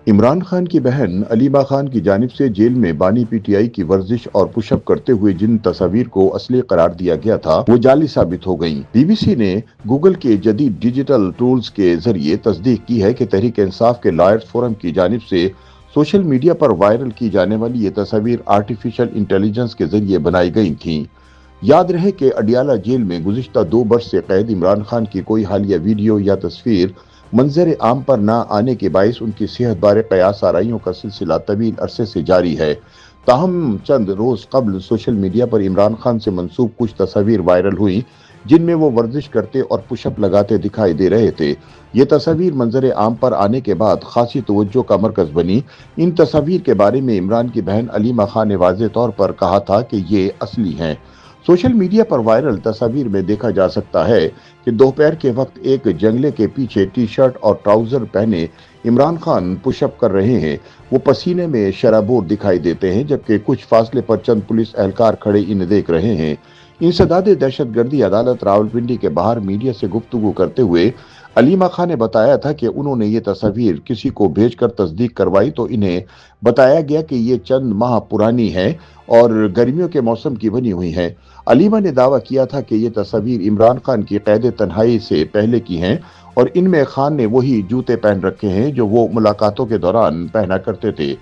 عمران خان کی بہن علیمہ خان کی جانب سے جیل میں بانی پی ٹی آئی کی ورزش اور پش اپ کرتے ہوئے جن تصاویر کو اصلی قرار دیا گیا تھا وہ جعلی ثابت ہو گئیں۔ بی بی سی نے گوگل کے جدید ڈیجیٹل ٹولز کے ذریعے تصدیق کی ہے کہ تحریک انصاف کے لائرز فورم کی جانب سے سوشل میڈیا پر وائرل کی جانے والی یہ تصاویر آرٹیفیشل انٹیلیجنس کے ذریعے بنائی گئی تھیں۔ یاد رہے کہ اڈیالہ جیل میں گزشتہ 2 برس سے قید عمران خان کی کوئی حالیہ ویڈیو یا تصویر منظر عام پر نہ آنے کے باعث ان کی صحت بارے قیاس آرائیوں کا سلسلہ طویل عرصے سے جاری ہے۔ تاہم چند روز قبل سوشل میڈیا پر عمران خان سے منسوب کچھ تصاویر وائرل ہوئیں جن میں وہ ورزش کرتے اور پش اپ لگاتے دکھائی دے رہے تھے۔ یہ تصاویر منظر عام پر آنے کے بعد خاصی توجہ کا مرکز بنی۔ ان تصاویر کے بارے میں عمران کی بہن علیمہ خان نے واضح طور پر کہا تھا کہ یہ اصلی ہیں۔ سوشل میڈیا پر وائرل تصاویر میں دیکھا جا سکتا ہے کہ دوپہر کے وقت ایک جنگلے کے پیچھے ٹی شرٹ اور ٹراؤزر پہنے عمران خان پش اپ کر رہے ہیں۔ وہ پسینے میں شرابور دکھائی دیتے ہیں جبکہ کچھ فاصلے پر چند پولیس اہلکار کھڑے انہیں دیکھ رہے ہیں۔ انسداد دہشت گردی عدالت راولپنڈی کے باہر میڈیا سے گفتگو کرتے ہوئے علیمہ خان نے بتایا تھا کہ انہوں نے یہ تصاویر کسی کو بھیج کر تصدیق کروائی تو انہیں بتایا گیا کہ یہ چند ماہ پرانی ہیں اور گرمیوں کے موسم کی بنی ہوئی ہیں۔ علیمہ نے دعویٰ کیا تھا کہ یہ تصاویر عمران خان کی قید تنہائی سے پہلے کی ہیں اور ان میں خان نے وہی جوتے پہن رکھے ہیں جو وہ ملاقاتوں کے دوران پہنا کرتے تھے۔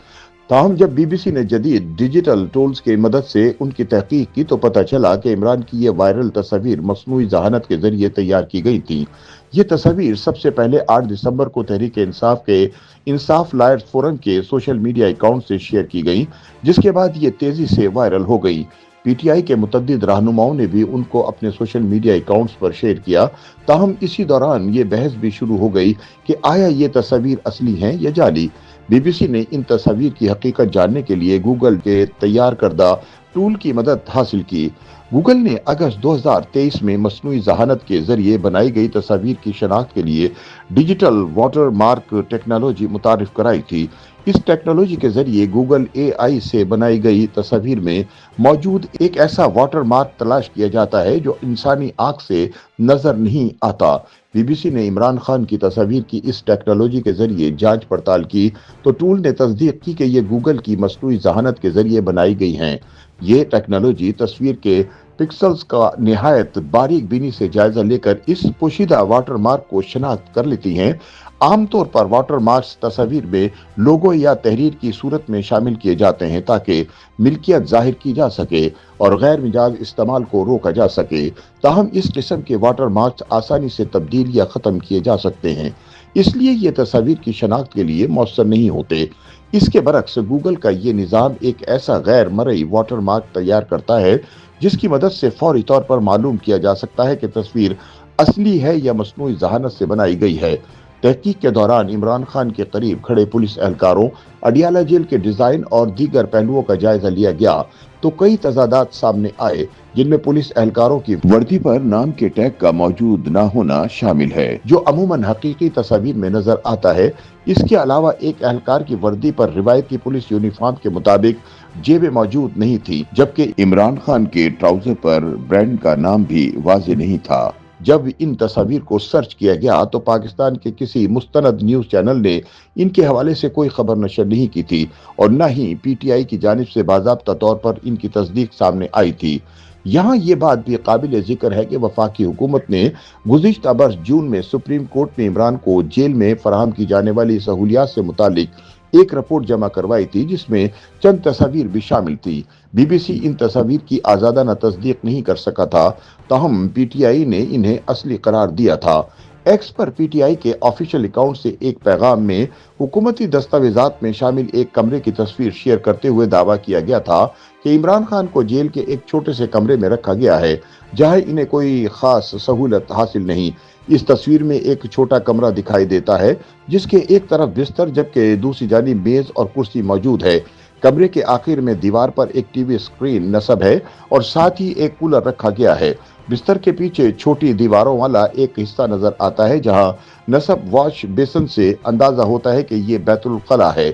تاہم جب بی بی سی نے جدید ڈیجیٹل ٹولز کی مدد سے ان کی تحقیق کی تو پتہ چلا کہ عمران کی یہ وائرل تصاویر مصنوعی ذہانت کے ذریعے تیار کی گئی تھی۔ یہ تصاویر سب سے پہلے 8 دسمبر کو تحریک انصاف کے انصاف لائرز فورم کے سوشل میڈیا اکاؤنٹ سے شیئر کی گئیں جس کے بعد یہ تیزی سے وائرل ہو گئی۔ پی ٹی آئی کے متعدد رہنماؤں نے بھی ان کو اپنے سوشل میڈیا اکاؤنٹس پر شیئر کیا۔ تاہم اسی دوران یہ بحث بھی شروع ہو گئی کہ آیا یہ تصاویر اصلی ہیں یا جعلی۔ بی بی سی نے ان تصاویر کی حقیقت جاننے کے لیے گوگل کے تیار کردہ ٹول کی مدد حاصل کی۔ گوگل نے اگست 2023 میں مصنوعی ذہانت کے ذریعے بنائی گئی تصاویر کی شناخت کے لیے ڈیجیٹل واٹر مارک ٹیکنالوجی متعارف کرائی تھی۔ اس ٹیکنالوجی کے ذریعے گوگل اے آئی سے بنائی گئی تصاویر میں موجود ایک ایسا واٹر مارک تلاش کیا جاتا ہے جو انسانی آنکھ سے نظر نہیں آتا۔ بی بی سی نے عمران خان کی تصاویر کی اس ٹیکنالوجی کے ذریعے جانچ پڑتال کی تو ٹول نے تصدیق کی کہ یہ گوگل کی مصنوعی ذہانت کے ذریعے بنائی گئی ہیں۔ یہ ٹیکنالوجی تصویر کے پکسلز کا نہایت باریک بینی سے جائزہ لے کر اس پوشیدہ واٹر مارک کو شناخت کر لیتی ہیں۔ عام طور پر واٹر مارکس تصاویر میں لوگو یا تحریر کی صورت میں شامل کیے جاتے ہیں تاکہ ملکیت ظاہر کی جا سکے اور غیر مجاز استعمال کو روکا جا سکے۔ تاہم اس قسم کے واٹر مارکس آسانی سے تبدیل یا ختم کیے جا سکتے ہیں، اس لیے یہ تصاویر کی شناخت کے لیے مؤثر نہیں ہوتے۔ اس کے برعکس گوگل کا یہ نظام ایک ایسا غیر مرئی واٹر مارک تیار کرتا ہے جس کی مدد سے فوری طور پر معلوم کیا جا سکتا ہے کہ تصویر اصلی ہے یا مصنوعی ذہانت سے بنائی گئی ہے۔ تحقیق کے دوران عمران خان کے قریب کھڑے پولیس اہلکاروں، اڈیالہ جیل کے ڈیزائن اور دیگر پہلوؤں کا جائزہ لیا گیا تو کئی تضادات سامنے آئے جن میں پولیس اہلکاروں کی وردی پر نام کے ٹیگ کا موجود نہ ہونا شامل ہے جو عموماً حقیقی تصاویر میں نظر آتا ہے۔ اس کے علاوہ ایک اہلکار کی وردی پر روایتی پولیس یونیفارم کے مطابق جیبیں موجود نہیں تھی جبکہ عمران خان کے ٹراؤزر پر برانڈ کا نام بھی واضح نہیں تھا۔ جب ان تصاویر کو سرچ کیا گیا تو پاکستان کے کسی مستند نیوز چینل نے ان کے حوالے سے کوئی خبر نشر نہیں کی تھی اور نہ ہی پی ٹی آئی کی جانب سے باضابطہ طور پر ان کی تصدیق سامنے آئی تھی۔ یہاں یہ بات بھی قابل ذکر ہے کہ وفاقی حکومت نے گزشتہ برس جون میں سپریم کورٹ میں عمران کو جیل میں فراہم کی جانے والی سہولیات سے متعلق ایک رپورٹ جمع کروائی تھی جس میں چند تصاویر بھی شامل تھی۔ بی بی سی ان تصاویر کی آزادانہ تصدیق نہیں کر سکا تھا، تاہم پی ٹی آئی نے انہیں اصلی قرار دیا تھا۔ X per P T I کے آفیشیل اکاؤنٹ سے ایک پیغام میں حکومتی دستاویزات میں شامل ایک کمرے کی تصویر شیئر کرتے ہوئے دعویٰ کیا گیا تھا کہ عمران خان کو جیل کے ایک چھوٹے سے کمرے میں رکھا گیا ہے جہاں انہیں کوئی خاص سہولت حاصل نہیں۔ اس تصویر میں ایک چھوٹا کمرہ دکھائی دیتا ہے جس کے ایک طرف بستر جبکہ دوسری جانب میز اور کرسی موجود ہے۔ کمرے کے آخر میں دیوار پر ایک ٹی وی اسکرین نصب ہے اور ساتھ ہی ایک کولر رکھا گیا ہے۔ بستر کے پیچھے چھوٹی دیواروں والا ایک حصہ نظر آتا ہے جہاں نصب واش بیسن سے اندازہ ہوتا ہے کہ یہ بیت الخلا ہے۔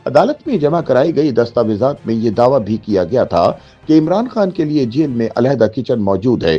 عدالت میں جمع کرائی گئی دستاویزات میں یہ دعویٰ بھی کیا گیا تھا کہ عمران خان کے لیے جیل میں علیحدہ کچن موجود ہے۔